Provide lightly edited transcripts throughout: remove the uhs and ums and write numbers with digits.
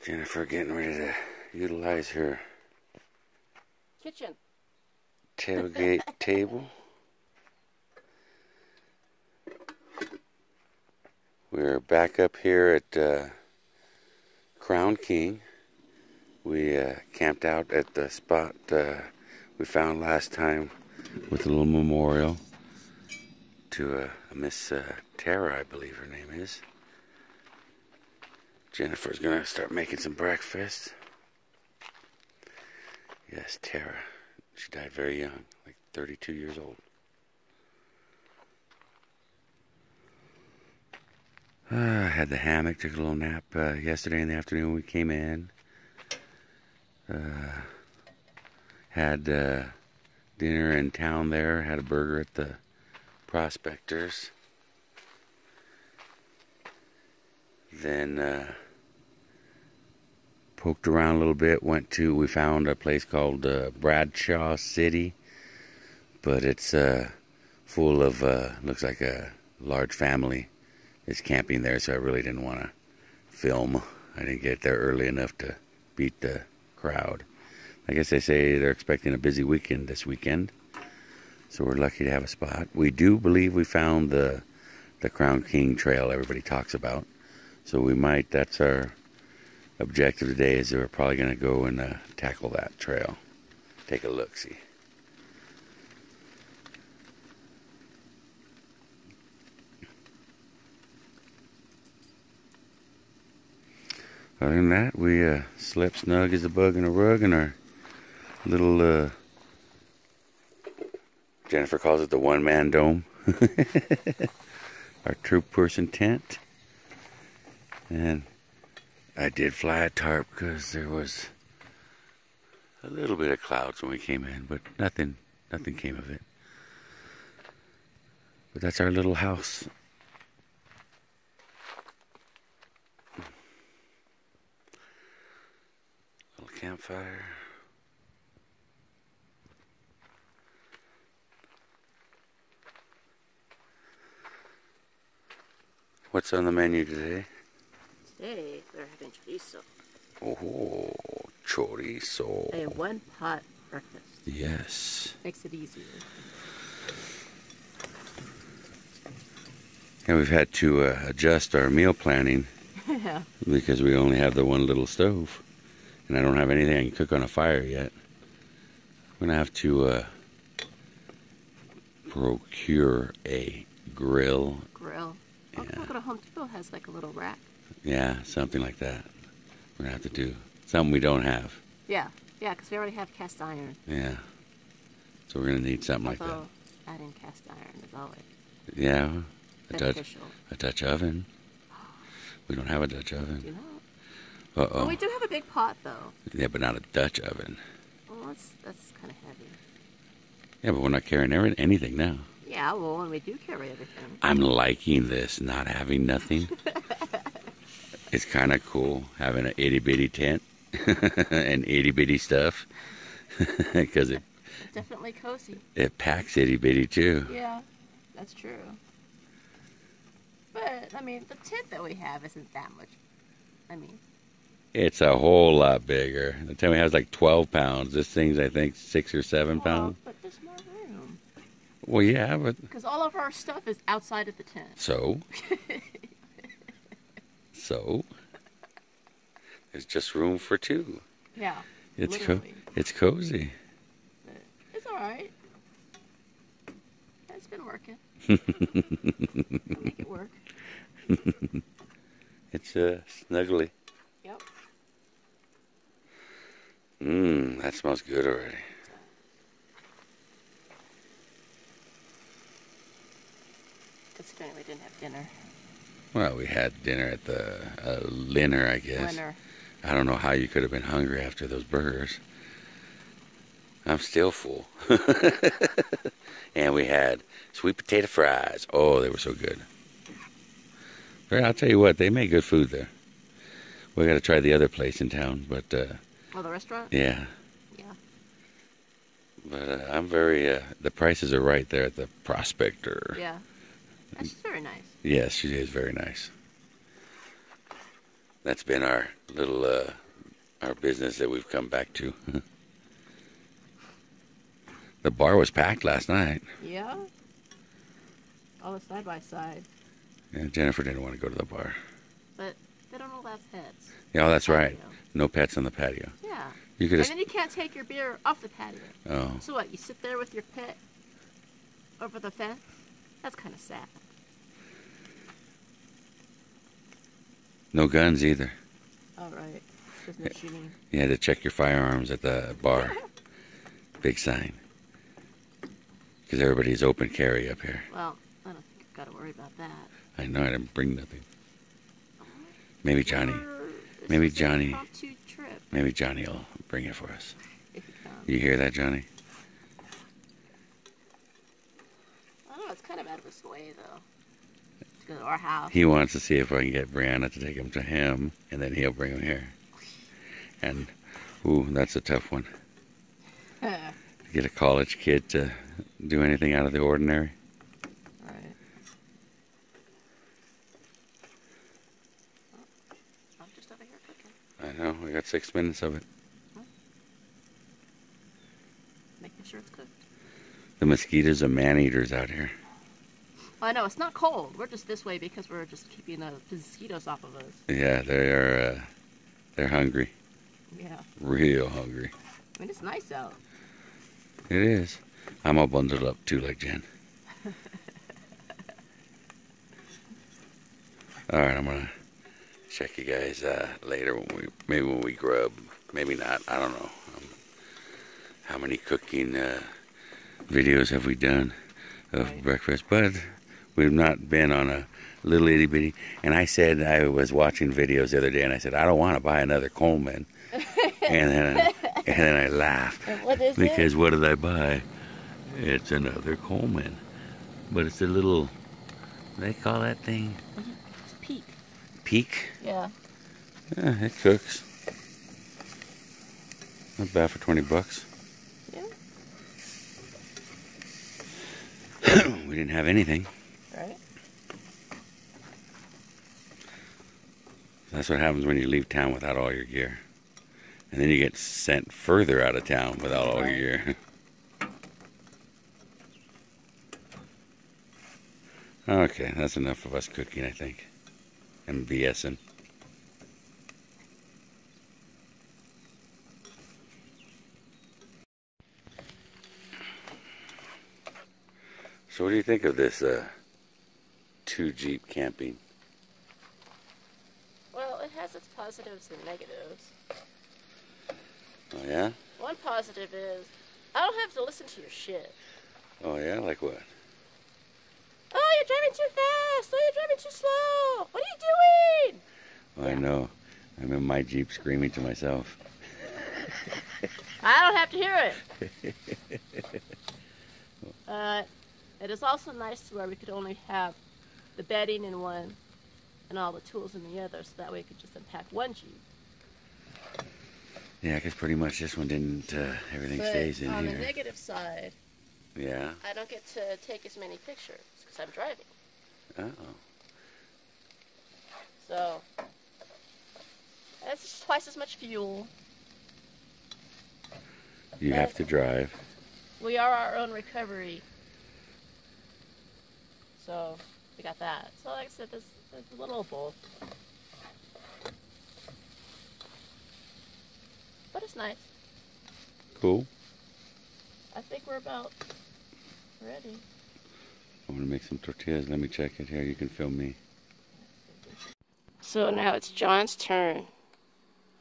Jennifer getting ready to utilize her kitchen tailgate table. We're back up here at Crown King. We camped out at the spot we found last time with a little memorial to Miss Tara, I believe her name is. Jennifer's gonna start making some breakfast. Yes, Tara. She died very young, like 32 years old. I had the hammock, took a little nap yesterday in the afternoon when we came in. Had dinner in town there, had a burger at the Prospectors. Then poked around a little bit, we found a place called Bradshaw City, but it's full of, looks like a large family is camping there, so I really didn't want to film. I didn't get there early enough to beat the crowd. I guess they say they're expecting a busy weekend this weekend, so we're lucky to have a spot. We do believe we found the Crown King Trail everybody talks about, so we might, that's our objective today, is that we're probably going to go and tackle that trail. Take a look-see. Other than that, we slept snug as a bug in a rug in our little, Jennifer calls it the one-man dome. Our two-person tent. And I did fly a tarp because there was a little bit of clouds when we came in, but nothing came of it. But that's our little house. Little campfire. What's on the menu today? Today we're having chorizo. Oh, chorizo. A one-pot breakfast. Yes. Makes it easier. And we've had to adjust our meal planning Yeah. because we only have the one little stove. And I don't have anything I can cook on a fire yet. I'm going to have to procure a grill. Grill. Yeah. Oh, go to Home Depot, has like a little rack. Yeah, something like that. We're going to have to do something we don't have. Yeah, because we already have cast iron. Yeah. So we're going to need something like that. Adding cast iron is always Yeah. beneficial. A Dutch oven. We don't have a Dutch oven. Do you not? Uh-oh. Well, we do have a big pot, though. Yeah, but not a Dutch oven. Well, that's kind of heavy. Yeah, but we're not carrying anything now. Yeah, well, when we do carry everything. I'm liking this, not having nothing. It's kind of cool having an itty-bitty tent and itty-bitty stuff because it Definitely cozy. It packs itty-bitty too. Yeah, that's true. But, I mean, the tent that we have isn't that much. I mean, it's a whole lot bigger. The tent we have is like 12 pounds. This thing's, I think, 6 or 7 pounds. But there's more room. Well, yeah, but... Because all of our stuff is outside of the tent. So? So? There's just room for two. Yeah, It's it's cozy. It's all right. It's been working. We'll make it work. It's snuggly. Yep. That smells good already. Considering we didn't have dinner. Well, we had dinner at the Linner, I guess. Winner. I don't know how you could have been hungry after those burgers. I'm still full. And we had sweet potato fries. Oh, they were so good. But I'll tell you what, they make good food there. We got to try the other place in town, but... Oh, the restaurant? Yeah. Yeah. But I'm very... the prices are right there at the Prospector. Yeah. And she's very nice. Yes, she is very nice. That's been our little our business that we've come back to. The bar was packed last night. Yeah. All the side by side. Yeah, Jennifer didn't want to go to the bar. But they don't allow pets. Yeah, that's right. Patio. No pets on the patio. Yeah. You could And then you can't take your beer off the patio. Oh. So what? You sit there with your pet over the fence? That's kind of sad. No guns either. All right. There's no shooting. You had to check your firearms at the bar. Big sign. Because everybody's open carry up here. Well, I don't think I've got to worry about that. I know, I didn't bring nothing. Maybe Johnny. Maybe Johnny. Maybe Johnny will bring it for us. If he comes. You hear that, Johnny? I don't know, it's kind of out of his way, though. To go to our house. He wants to see if I can get Brianna to take him to him, and then he'll bring him here. And, ooh, that's a tough one. Get a college kid to do anything out of the ordinary. Right. I'm just over here cooking. I know, we got 6 minutes of it. Making sure it's cooked. The mosquitoes are man-eaters out here. Well, I know, it's not cold. We're just this way because we're just keeping the mosquitoes off of us. Yeah, they're hungry. Yeah. Real hungry. I mean, it's nice out. It is. I'm all bundled up too, like Jen. All right, I'm gonna check you guys later when we grub. Maybe not. I don't know. How many cooking videos have we done of breakfast? But we've not been on a little itty bitty. And I said I was watching videos the other day, and I said I don't want to buy another Coleman. and then I laughed. What is because what did I buy? It's another Coleman. But it's a little, what do they call that thing? It's a peak. Peak? Yeah. Yeah, it cooks. Not bad for 20 bucks. Yeah. We didn't have anything. Right. That's what happens when you leave town without all your gear. And then you get sent further out of town without all your gear. Okay, that's enough of us cooking, I think. And BSing. So what do you think of this 2-Jeep camping? Well, it has its positives and negatives. Oh yeah? One positive is I don't have to listen to your shit. Oh yeah? Like what? Oh, you're driving too fast. Oh, you're driving too slow. What are you doing? Oh, I know. I'm in my Jeep screaming to myself. I don't have to hear it. It is also nice to where we could only have the bedding in one and all the tools in the other, so that way we could just unpack one Jeep. Yeah, because pretty much this one didn't, everything stays in here. On the negative side, yeah. I don't get to take as many pictures because I'm driving. Uh-oh. So, it's twice as much fuel. You have to drive. We are our own recovery. So, we got that. So, like I said, there's a little of both. But it's nice. Cool. I think we're about ready. I'm going to make some tortillas. Let me check it here. You can film me. So now it's John's turn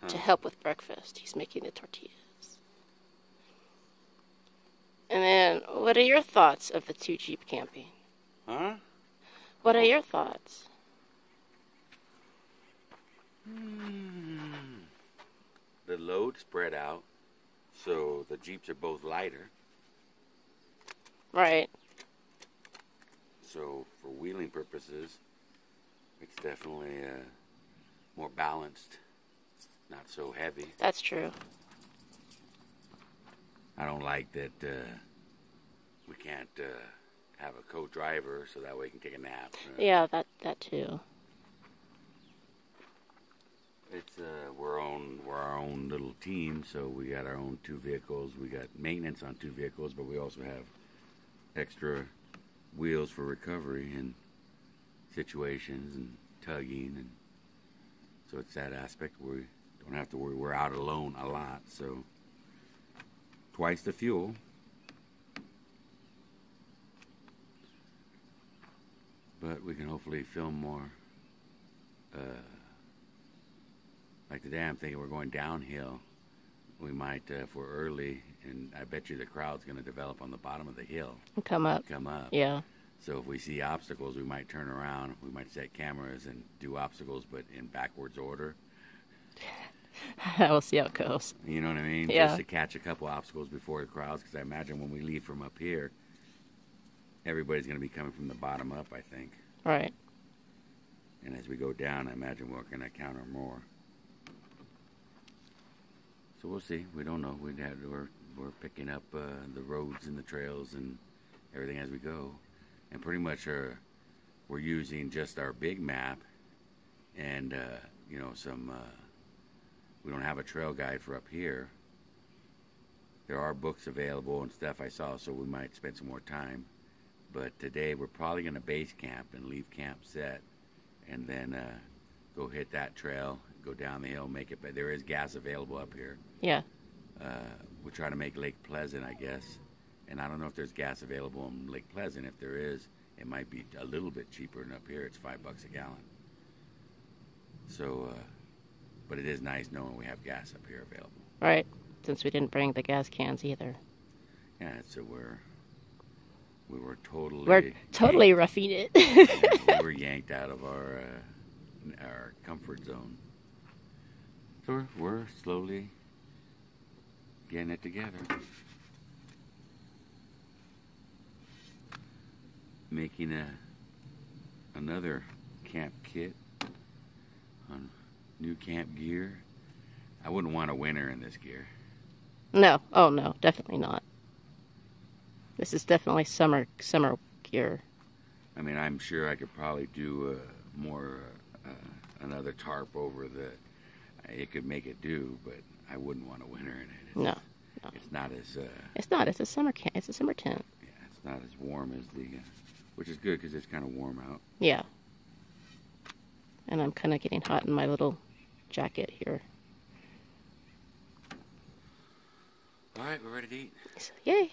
to help with breakfast. He's making the tortillas. And then, what are your thoughts of the 2-Jeep camping? Huh? What are your thoughts? The load spread out, so the Jeeps are both lighter. Right. So for wheeling purposes, it's definitely more balanced, not so heavy. That's true. I don't like that we can't have a co-driver, so that way you can take a nap. Yeah, that too. team, so we got our own 2 vehicles. We got maintenance on 2 vehicles, but we also have extra wheels for recovery and situations and tugging, and so it's that aspect where we don't have to worry. We're out alone a lot, so twice the fuel. But we can hopefully film more. Like today, I'm thinking we're going downhill. We might, if we're early, and I bet you the crowd's going to develop on the bottom of the hill. Come up. Yeah. So if we see obstacles, we might turn around. We might set cameras and do obstacles, but in backwards order. We'll see how it goes. You know what I mean? Yeah. Just to catch a couple obstacles before the crowds, because I imagine when we leave from up here, everybody's going to be coming from the bottom up, I think. Right. And as we go down, I imagine we're going to encounter more. So we'll see. We don't know. We're picking up the roads and the trails and everything as we go. And pretty much we're using just our big map and, some... we don't have a trail guide for up here. There are books available and stuff I saw, so we might spend some more time. But today we're probably going to base camp and leave camp set, and then go hit that trail, go down the hill, make it. But there is gas available up here. Yeah. We'll try to make Lake Pleasant, I guess. And I don't know if there's gas available in Lake Pleasant. If there is, it might be a little bit cheaper than up here. It's $5 a gallon. So, but it is nice knowing we have gas up here available. Right. Since we didn't bring the gas cans either. Yeah, so we were totally... We're totally roughing it. Yeah, we were yanked out of our comfort zone. So we're slowly getting it together. Making another camp kit on new camp gear. I wouldn't want a winter in this gear. No. Oh, no. Definitely not. This is definitely summer gear. I mean, I'm sure I could probably do another tarp over it could make it do, but I wouldn't want a winter in it. No. It's not as... It's not. It's a summer camp. It's a summer tent. Yeah, it's not as warm as the... which is good because it's kind of warm out. Yeah. And I'm kind of getting hot in my little jacket here. All right, we're ready to eat. So, yay.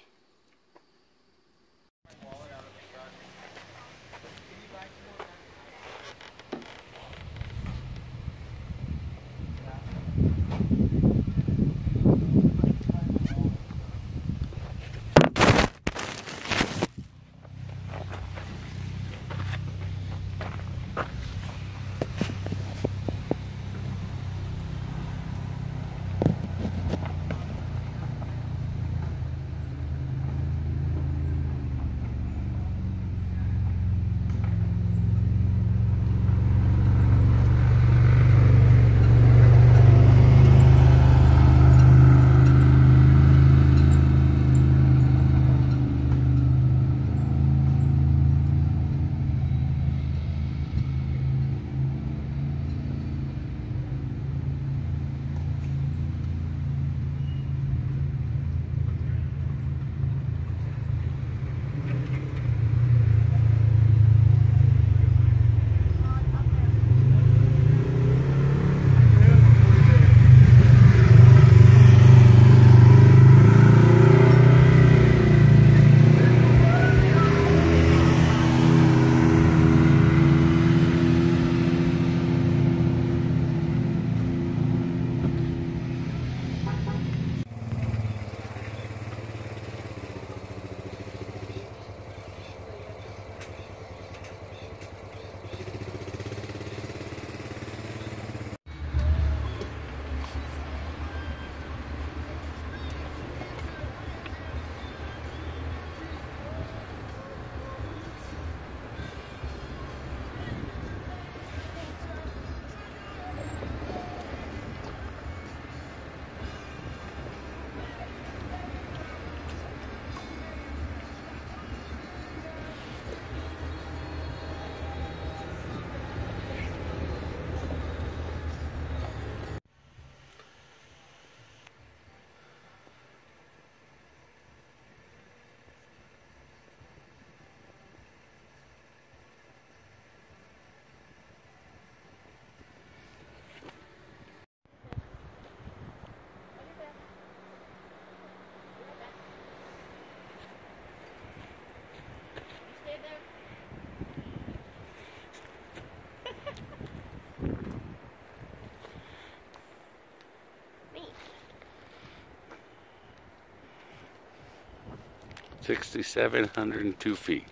6,702 feet.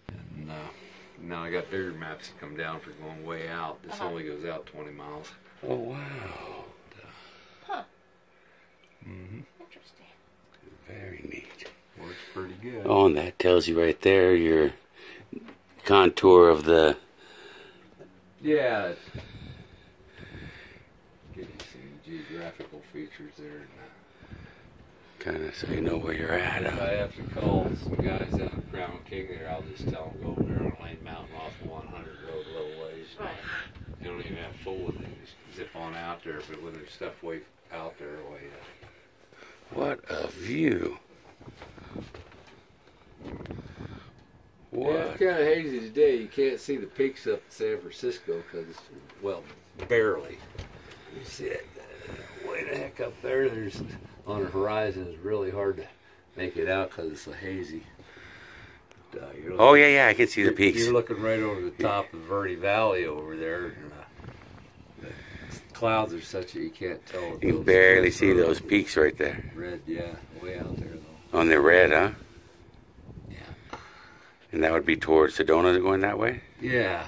And now I got bigger maps that come down for going way out. This only goes out 20 miles. Oh, wow. Huh. Mm-hmm. Interesting. Very neat. Works pretty good. Oh, and that tells you right there your contour of the... Yeah. Give you some geographical features there. Kind of so you know where you're at. If I have to call some guys out of Crown King there, I'll just tell them go over there on Lane Mountain off 100 Road a little ways. Right. You don't even have full with it. Just zip on out there, but when there's stuff way out there, way What a view. What? Yeah, it's kind of hazy today. You can't see the peaks up in San Francisco because, well, barely. You see it way the heck up there. There's on the horizon. It's really hard to make it out because it's so hazy. Oh, yeah, I can see the peaks. You're looking right over the top of Verde Valley over there. And, the clouds are such that you can't tell. You can barely see those peaks right there. Red, yeah, way out there though. On the red, huh? Yeah. And that would be towards Sedona going that way? Yeah,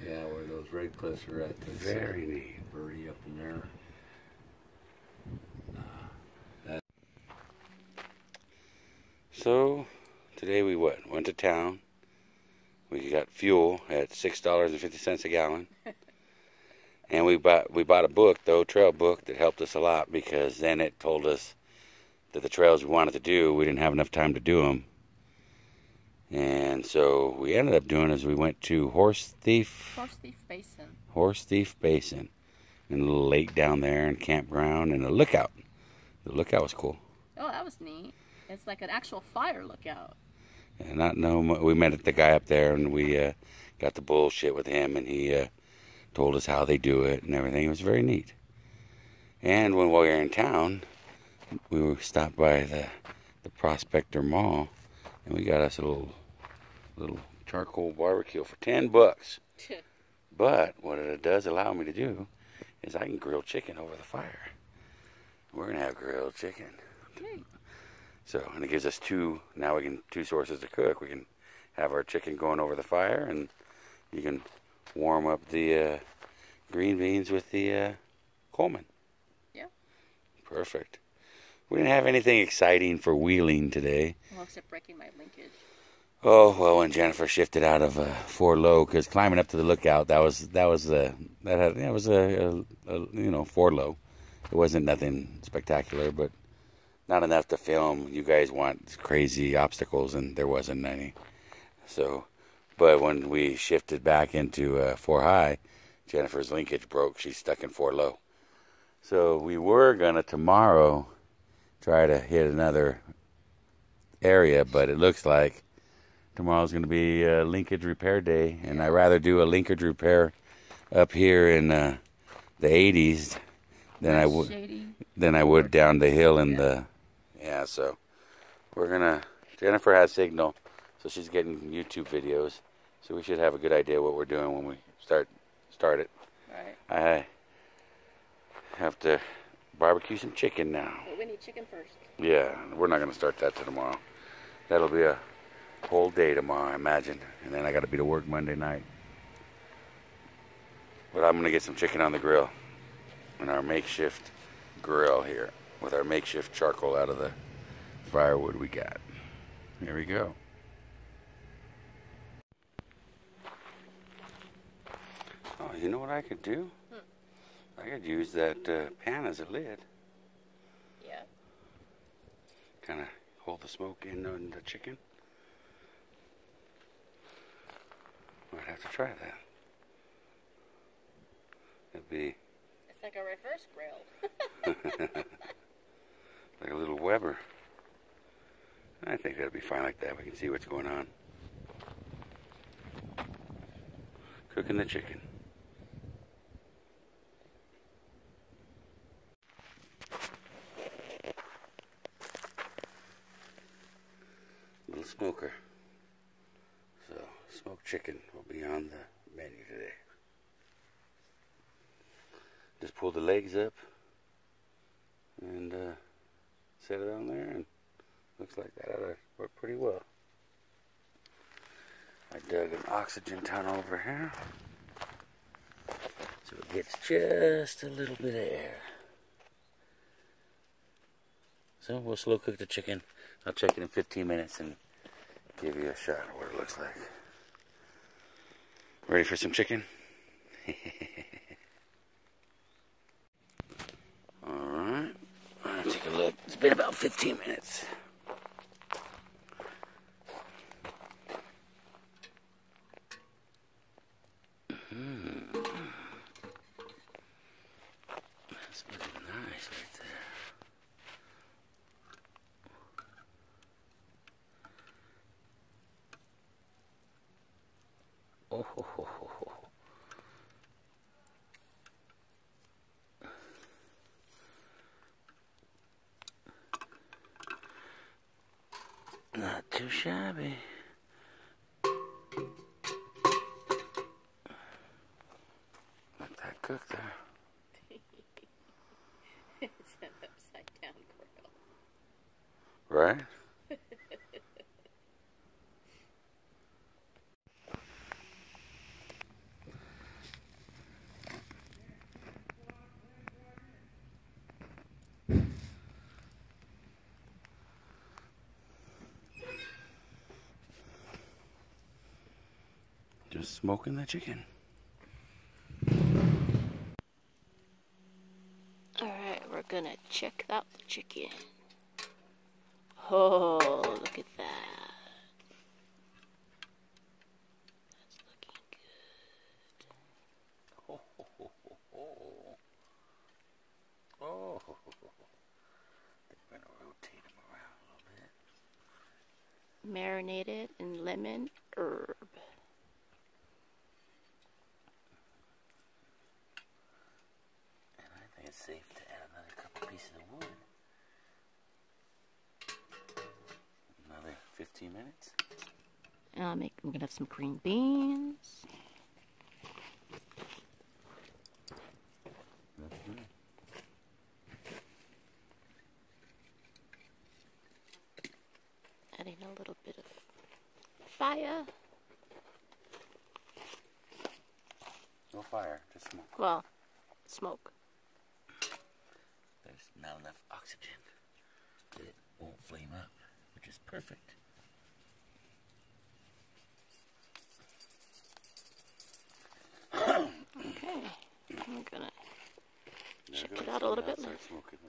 where those red cliffs are at. Very neat. Verde up in there. So, today we went to town. We got fuel at $6.50 a gallon. And we bought a book, the Old Trail book, that helped us a lot because then it told us that the trails we wanted to do, we didn't have enough time to do them. And so we ended up doing is we went to Horse Thief Basin. And a little lake down there and campground and a lookout. The lookout was cool. Oh, that was neat. It's like an actual fire lookout. And we met the guy up there and we got the bullshit with him and he told us how they do it and everything. It was very neat. And while we were in town, we stopped by the Prospector Mall and we got us a little charcoal barbecue for $10. But what it does allow me to do is I can grill chicken over the fire. We're gonna have grilled chicken. Okay. So, and it gives us two sources to cook. We can have our chicken going over the fire, and you can warm up the green beans with the Coleman. Yeah. Perfect. We didn't have anything exciting for wheeling today. Well, except breaking my linkage. Oh, well, when Jennifer shifted out of 4 low, because climbing up to the lookout, that was 4 low. It wasn't nothing spectacular, but not enough to film. You guys want crazy obstacles, and there wasn't any. So, but when we shifted back into 4 high, Jennifer's linkage broke. She's stuck in 4 low. So we were gonna tomorrow try to hit another area, but it looks like tomorrow's going to be a linkage repair day, and I'd rather do a linkage repair up here in the 80s than I would down the hill in the So we're gonna. Jennifer has signal, so she's getting YouTube videos, so we should have a good idea what we're doing when we start it. Right. I have to barbecue some chicken now. But we need chicken first. Yeah, we're not gonna start that till tomorrow. That'll be a whole day tomorrow, I imagine. And then I got to be to work Monday night. But I'm going to get some chicken on the grill. And our makeshift grill here. With our makeshift charcoal out of the firewood we got. There we go. Oh, you know what I could do? I could use that pan as a lid. Yeah. Kind of hold the smoke in on the chicken. Might have to try that. It'd be... It's like a reverse grill. Like a little Weber. I think that'd be fine like that. We can see what's going on. Cooking the chicken. Little smoker. So, smoked chicken will be on the menu today. Just pull the legs up and set it on there and Looks like that ought to work pretty well. I dug an oxygen tunnel over here, so it gets just a little bit of air. So we'll slow cook the chicken. I'll check it in 15 minutes and give you a shot of what it looks like. Ready for some chicken? Alright, I'll take a look. It's been about 15 minutes. That's looking nice right there. Oh, ho, ho, ho, ho. Not too shabby. Let that cook there. It's an upside down grill. Right? Just smoking the chicken. Alright, we're gonna check out the chicken. Oh, look at that. That's looking good. Oh, ho, ho, ho, ho. Oh, ho, ho, ho. We're gonna rotate them around a little bit. Marinated in lemon herb. And I think it's safe to add another couple pieces of wood. Another 15 minutes. And I'm gonna have some green beans. Adding a little bit of fire. No fire, just smoke. Well, smoke. There's not enough oxygen. It won't flame up, which is perfect. Okay, I'm gonna check it out a little bit more. Smoking.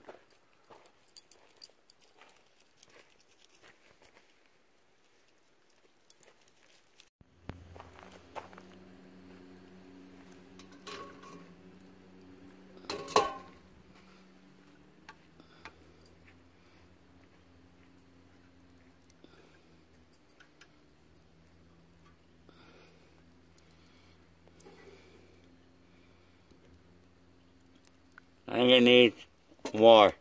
I'm gonna need more.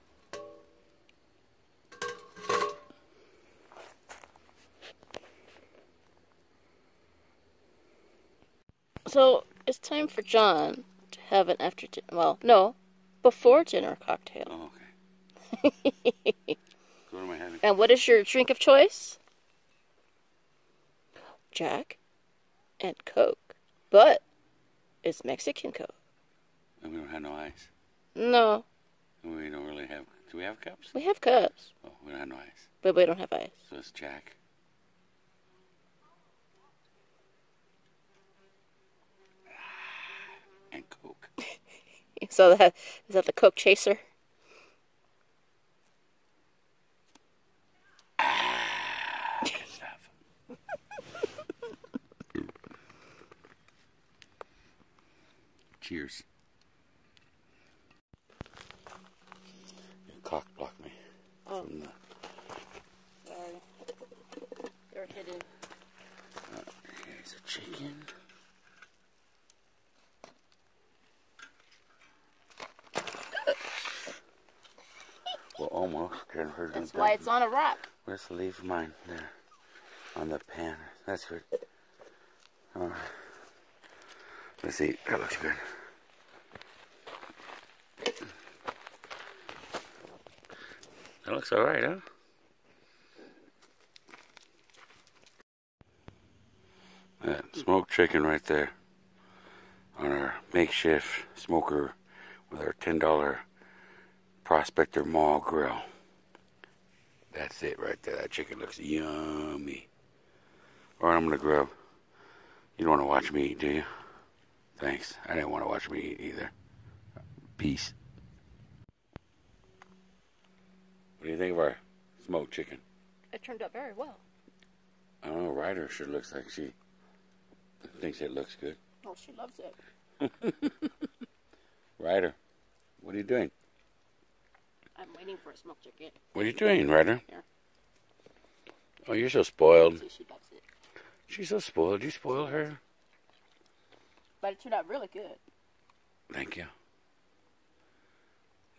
So it's time for John to have an after dinner. Well, no, before dinner cocktail. Oh, okay. What am I having? And what is your drink of choice? Jack and Coke, but it's Mexican Coke. And we don't have no ice. No, We don't really have. Do we have cups? we have cups, Oh, we don't have no ice. but we don't have ice. So it's Jack. And Coke. So that is that the Coke chaser? Good stuff. Cheers. You cock blocked me from the. Sorry, they're hidden. Here's a chicken. Well, almost. That's why it's on a rock. Let's leave mine there on the pan. That's good. All right. Let's see. That looks good. That looks all right, huh? That smoked chicken right there on our makeshift smoker with our $10 Prospector Mall grill. That's it right there. That chicken looks yummy. Alright, I'm gonna grub. You don't want to watch me eat, do you? Thanks. I didn't want to watch me eat either. Peace. What do you think of our smoked chicken? It turned out very well. I don't know, Ryder sure looks like she thinks it looks good. Oh, she loves it. Ryder, what are you doing? I'm waiting for a smoked chicken. What are you doing, Ryder? Here. Oh, you're so spoiled. See, she loves it. She's so spoiled. You spoil her. But it turned out really good. Thank you.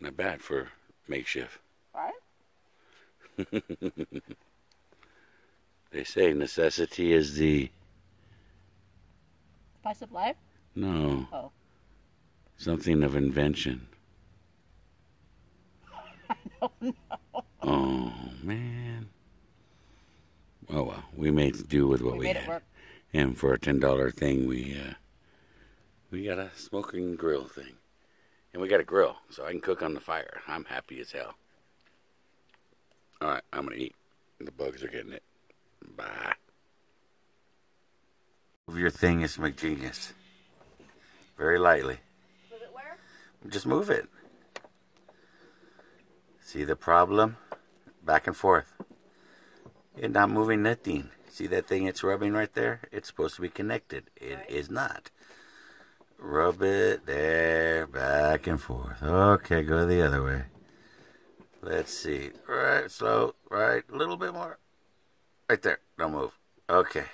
Not bad for makeshift. Right? They say necessity is the... Spice of life? No. Oh. Something of invention. I don't know. Oh, man. Oh, well. We made do with what we made had. It work. And for a $10 thing, we got a smoking grill thing. And we got a grill, so I can cook on the fire. I'm happy as hell. All right, I'm going to eat. The bugs are getting it. Bye. Move your thing is McGenius. Very lightly. Move it where? Just move it. See the problem? Back and forth. It's not moving nothing. See that thing it's rubbing right there? It's supposed to be connected. It is not. Rub it there, back and forth. Okay, go the other way. Let's see. Right, slow, right, a little bit more. Right there, don't move. Okay.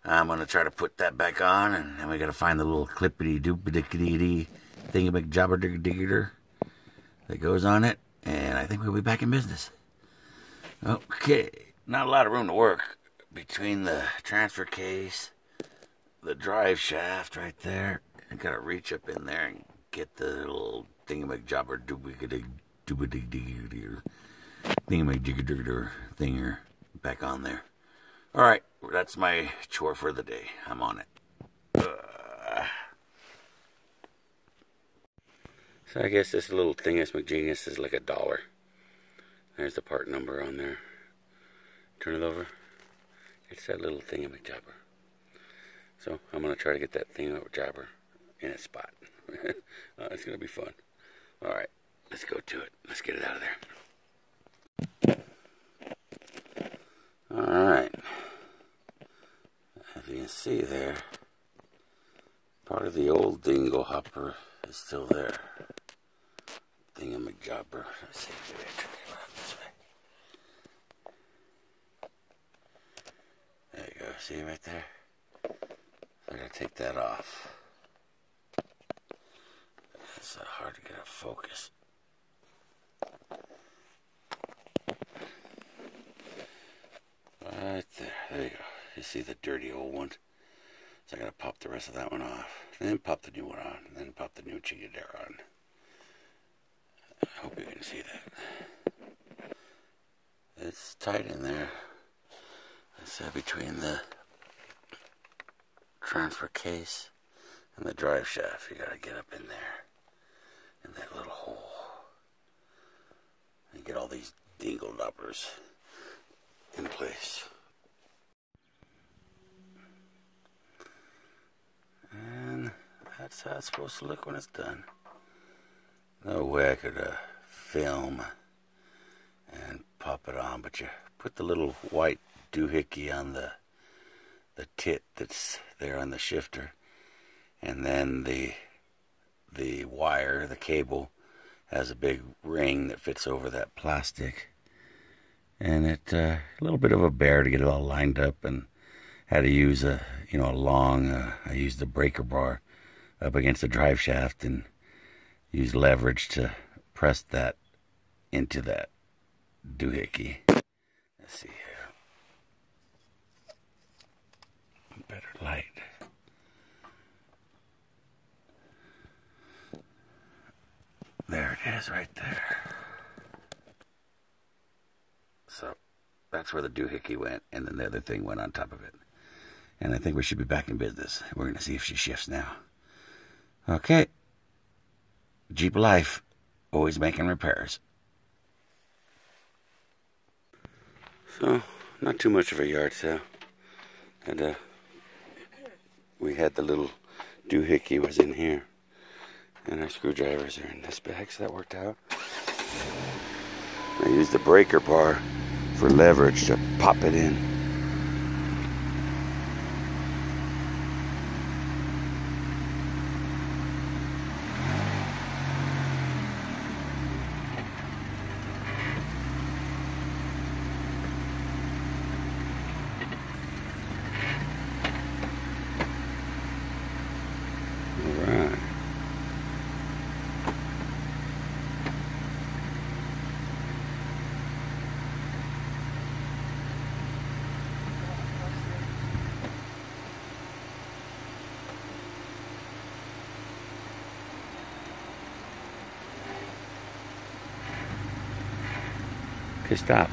I'm going to try to put that back on, and then we got to find the little clippity-doopity-dee thingamajobber-digger that goes on it, and I think we'll be back in business. Okay, not a lot of room to work between the transfer case, the drive shaft right there. I got to reach up in there and get the little thingamajobber-digger thinger back on there. All right, that's my chore for the day. I'm on it. So I guess this little thingus McGenius is like $1. There's the part number on there. Turn it over. It's that little thingamajobber. So I'm going to try to get that thingamajobber in its spot. It's going to be fun. All right, let's go to it. Let's get it out of there. All right. As you can see there, part of the old dingle hopper is still there. Thingamajobber. Let's see if we can turn it around this way. There you go. See right there? I'm going to take that off. It's hard to get a focus. Right there. There you go. You see the dirty old one? So I gotta pop the rest of that one off. And then pop the new one on. And then pop the new Chigadera on. I hope you can see that. It's tight in there. It's between the transfer case and the drive shaft. You gotta get up in there. In that little hole. And get all these dingle doppers in place. And that's how it's supposed to look when it's done. No way I could film and pop it on, but you put the little white doohickey on the tit that's there on the shifter, and then the wire, the cable, has a big ring that fits over that plastic, and it a little bit of a bear to get it all lined up, and had to use a long I used the breaker bar up against the drive shaft and used leverage to press that into that doohickey. Let's see here. Better light. There it is right there. So that's where the doohickey went, and then the other thing went on top of it. And I think we should be back in business. We're going to see if she shifts now. Okay. Jeep life. Always making repairs. So, not too much of a yard sale. And, we had the little doohickey was in here. And our screwdrivers are in this bag, so that worked out. I used the breaker bar for leverage to pop it in. Alright. Okay, stop.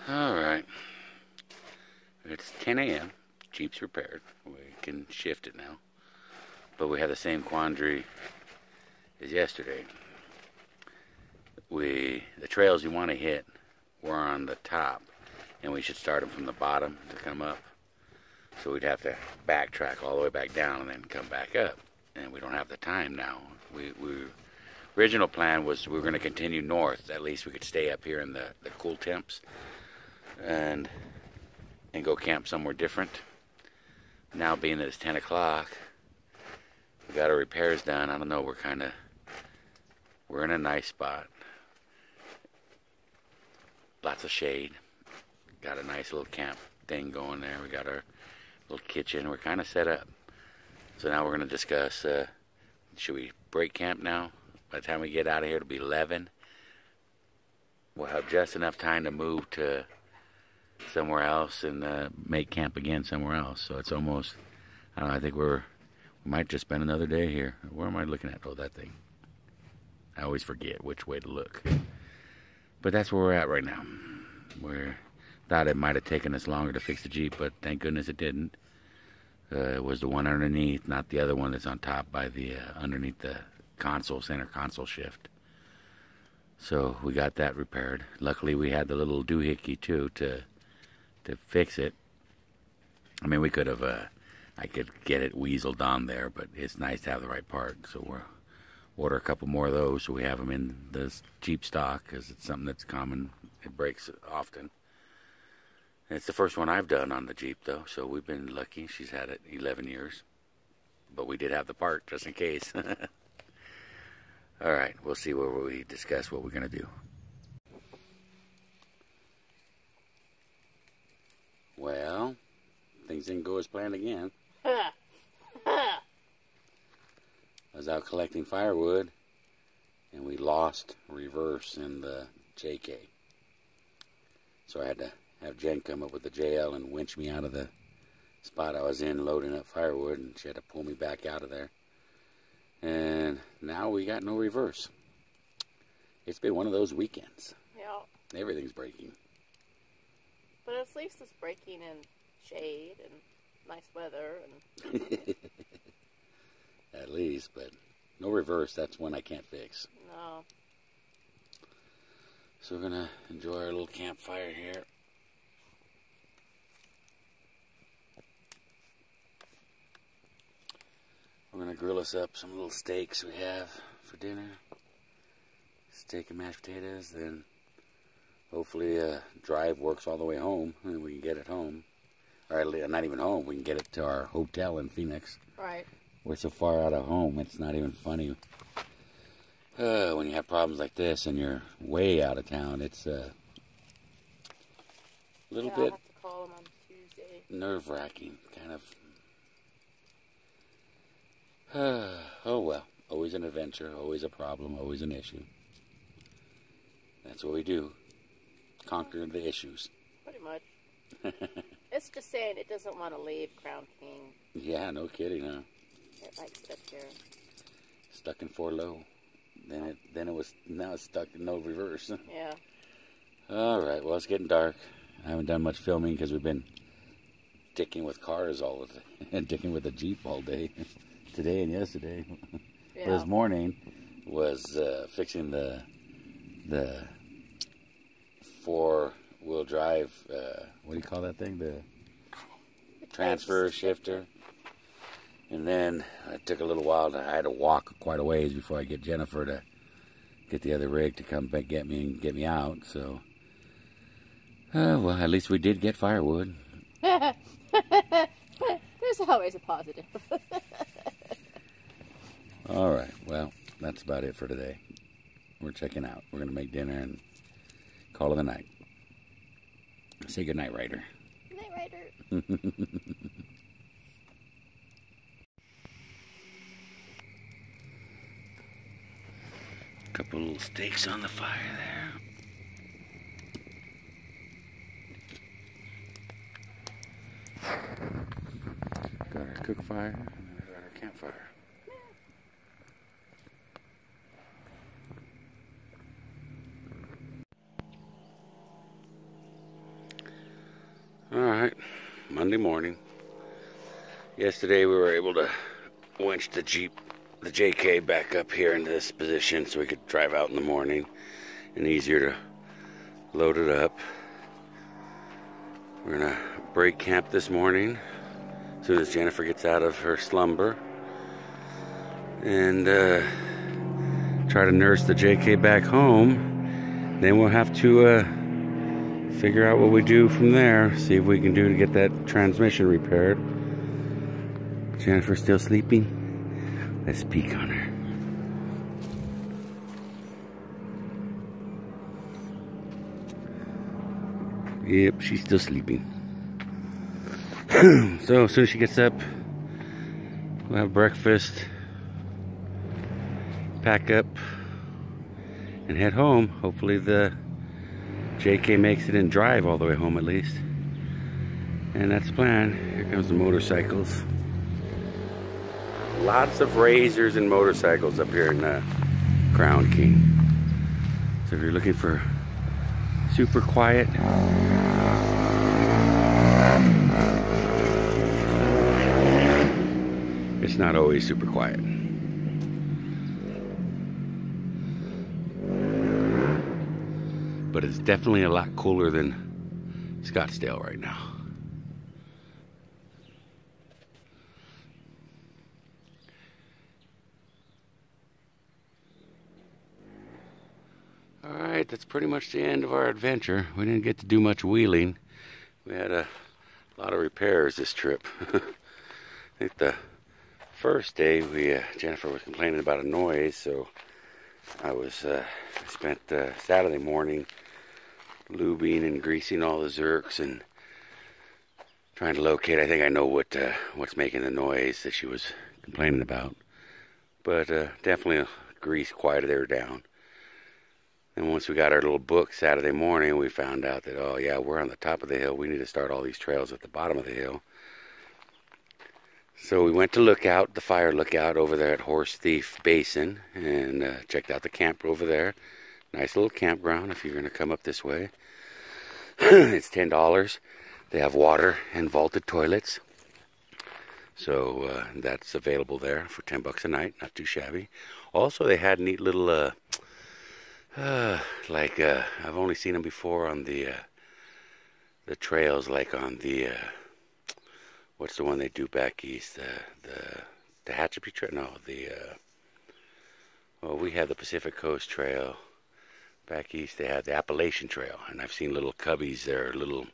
Alright. It's 10 a.m. Jeep's repaired. We can shift it now. But we have the same quandary as yesterday. The trails you want to hit were on the top, and we should start them from the bottom to come up. So we'd have to backtrack all the way back down and then come back up. And we don't have the time now. Original plan was we were going to continue north. At least we could stay up here in the cool temps and go camp somewhere different. Now being that it's 10 o'clock, we got our repairs done. I don't know, we're in a nice spot. Lots of shade. Got a nice little camp thing going there. We got our little kitchen. We're kind of set up. So now we're going to discuss, should we break camp now? By the time we get out of here, it'll be 11. We'll have just enough time to move to somewhere else and make camp again somewhere else. So it's almost, I don't know, I think we might just spend another day here. Where am I looking at? Oh, that thing. I always forget which way to look. But that's where we're at right now. We thought it might have taken us longer to fix the Jeep, but thank goodness it didn't. It was the one underneath, not the other one that's on top by the underneath the center console shift. So we got that repaired. Luckily we had the little doohickey too to fix it. I mean, we could have I could get it weaseled on there, but it's nice to have the right part. So we'll order a couple more of those so we have them in the Jeep stock, because it's something that's common. It breaks often. And it's the first one I've done on the Jeep though, so we've been lucky. She's had it 11 years, but we did have the part just in case. All right, we'll see where we discuss what we're going to do. Well, things didn't go as planned again. I was out collecting firewood, and we lost reverse in the JK. So I had to have Jen come up with the JL and winch me out of the spot I was in loading up firewood, and she had to pull me back out of there. And now we got no reverse. It's been one of those weekends. Yeah. Everything's breaking. But at least it's breaking in shade and nice weather. And At least, but no reverse. That's one I can't fix. No. So we're going to enjoy our little campfire here. We're going to grill us up some little steaks we have for dinner. Steak and mashed potatoes. Then hopefully drive works all the way home and we can get it home. Or not even home. We can get it to our hotel in Phoenix. Right. We're so far out of home, it's not even funny. When you have problems like this and you're way out of town, it's a little bit I'll have to call them on Tuesday. nerve-wracking, kind of. Oh well, always an adventure, always a problem, always an issue. That's what we do, conquer the issues. Pretty much. It's just saying it doesn't want to leave Crown King. Yeah, no kidding, huh? It likes it up here. Stuck in 4 low. Now it's stuck in no reverse. Yeah. All right, well, it's getting dark. I haven't done much filming because we've been dicking with cars all of the, and dicking with the Jeep all day, today and yesterday. Yeah. This morning was fixing the 4-wheel drive. What do you call that thing? The transfer shifter. And then it took a little while. I had to walk quite a ways before I get Jennifer to get the other rig to come back get me and get me out. So, well, at least we did get firewood. There's always a positive. All right. Well, that's about it for today. We're checking out. We're gonna make dinner and call it a night. Say good night, Ryder. Good night, Ryder. Couple little steaks on the fire there. Got our cook fire and then we got our campfire. Alright, Monday morning. Yesterday we were able to winch the Jeep, the JK, back up here into this position so we could drive out in the morning and easier to load it up. We're gonna break camp this morning as soon as Jennifer gets out of her slumber and try to nurse the JK back home. Then we'll have to figure out what we do from there, see if we can do to get that transmission repaired. Jennifer's still sleeping. Let's peek on her. Yep, she's still sleeping. So as soon as she gets up, we'll have breakfast, pack up, and head home. Hopefully the JK makes it and drive all the way home at least. And that's the plan. Here comes the motorcycles. Lots of razors and motorcycles up here in Crown King. So if you're looking for super quiet, it's not always super quiet. But it's definitely a lot cooler than Scottsdale right now. Alright, that's pretty much the end of our adventure. We didn't get to do much wheeling. We had a lot of repairs this trip. I think the first day Jennifer was complaining about a noise, so I spent Saturday morning lubing and greasing all the Zerks and trying to locate. I think I know what's making the noise that she was complaining about, but definitely grease quieted her down. And once we got our little book Saturday morning, we found out that, oh yeah, we're on the top of the hill. We need to start all these trails at the bottom of the hill. So we went to Lookout, the fire lookout over there at Horse Thief Basin, and checked out the camp over there. Nice little campground if you're going to come up this way. It's $10. They have water and vaulted toilets. So that's available there for $10 a night. Not too shabby. Also, they had neat little, I've only seen them before on the trails, like on the, what's the one they do back east? The Tehachapi Trail? No, well, we have the Pacific Coast Trail. Back east, they have the Appalachian Trail, and I've seen little cubbies there, little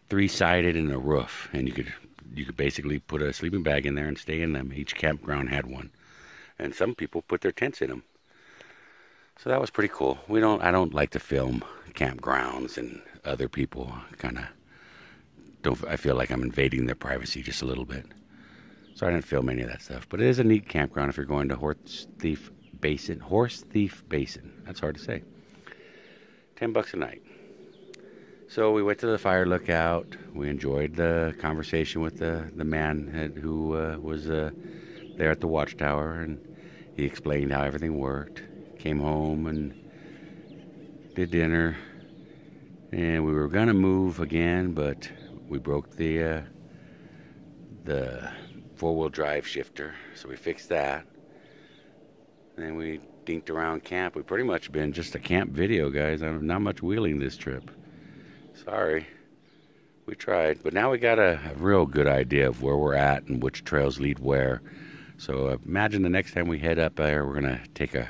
three-sided and a roof, and you could basically put a sleeping bag in there and stay in them. Each campground had one, and some people put their tents in them. So that was pretty cool. I don't like to film campgrounds, and other people kind of don't. I feel like I'm invading their privacy just a little bit, so I didn't film any of that stuff. But it is a neat campground if you're going to Horse Thief Basin. That's hard to say. $10 a night. So we went to the fire lookout. We enjoyed the conversation with the man who was there at the watchtower, and he explained how everything worked. Came home and did dinner, And we were gonna move again, but we broke the four-wheel drive shifter, so we fixed that. And then we dinked around camp. We've pretty much been just a camp video, guys. Not much wheeling this trip. Sorry. We tried, but now we got a real good idea of where we're at and which trails lead where. So imagine the next time we head up there, we're going to take a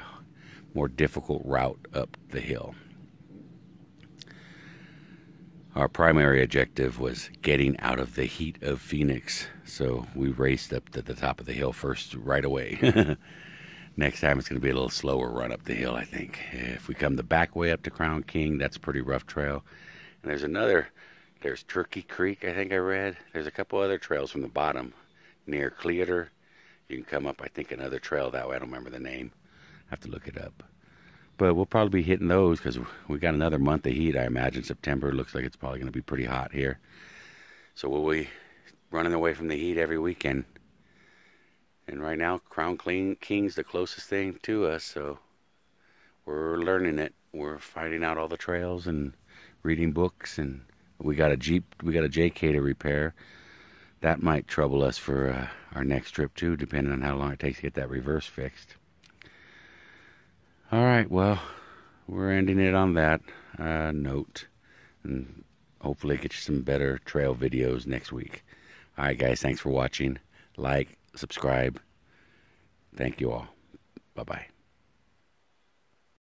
more difficult route up the hill. Our primary objective was getting out of the heat of Phoenix, so we raced up to the top of the hill first right away. Next time it's going to be a little slower run up the hill, I think. If we come the back way up to Crown King, that's a pretty rough trail. And there's Turkey Creek, I think I read. There's a couple other trails from the bottom near Cleator. You can come up, I think, another trail that way. I don't remember the name. I have to look it up. But we'll probably be hitting those because we got another month of heat, I imagine. September looks like it's probably going to be pretty hot here. So we'll be running away from the heat every weekend. And right now, Crown King's the closest thing to us, so we're learning it. We're finding out all the trails and reading books, and we got a JK to repair. That might trouble us for our next trip too, depending on how long it takes to get that reverse fixed. All right, well, we're ending it on that note, and hopefully get you some better trail videos next week. All right, guys, thanks for watching. Like, subscribe. Thank you all. Bye-bye.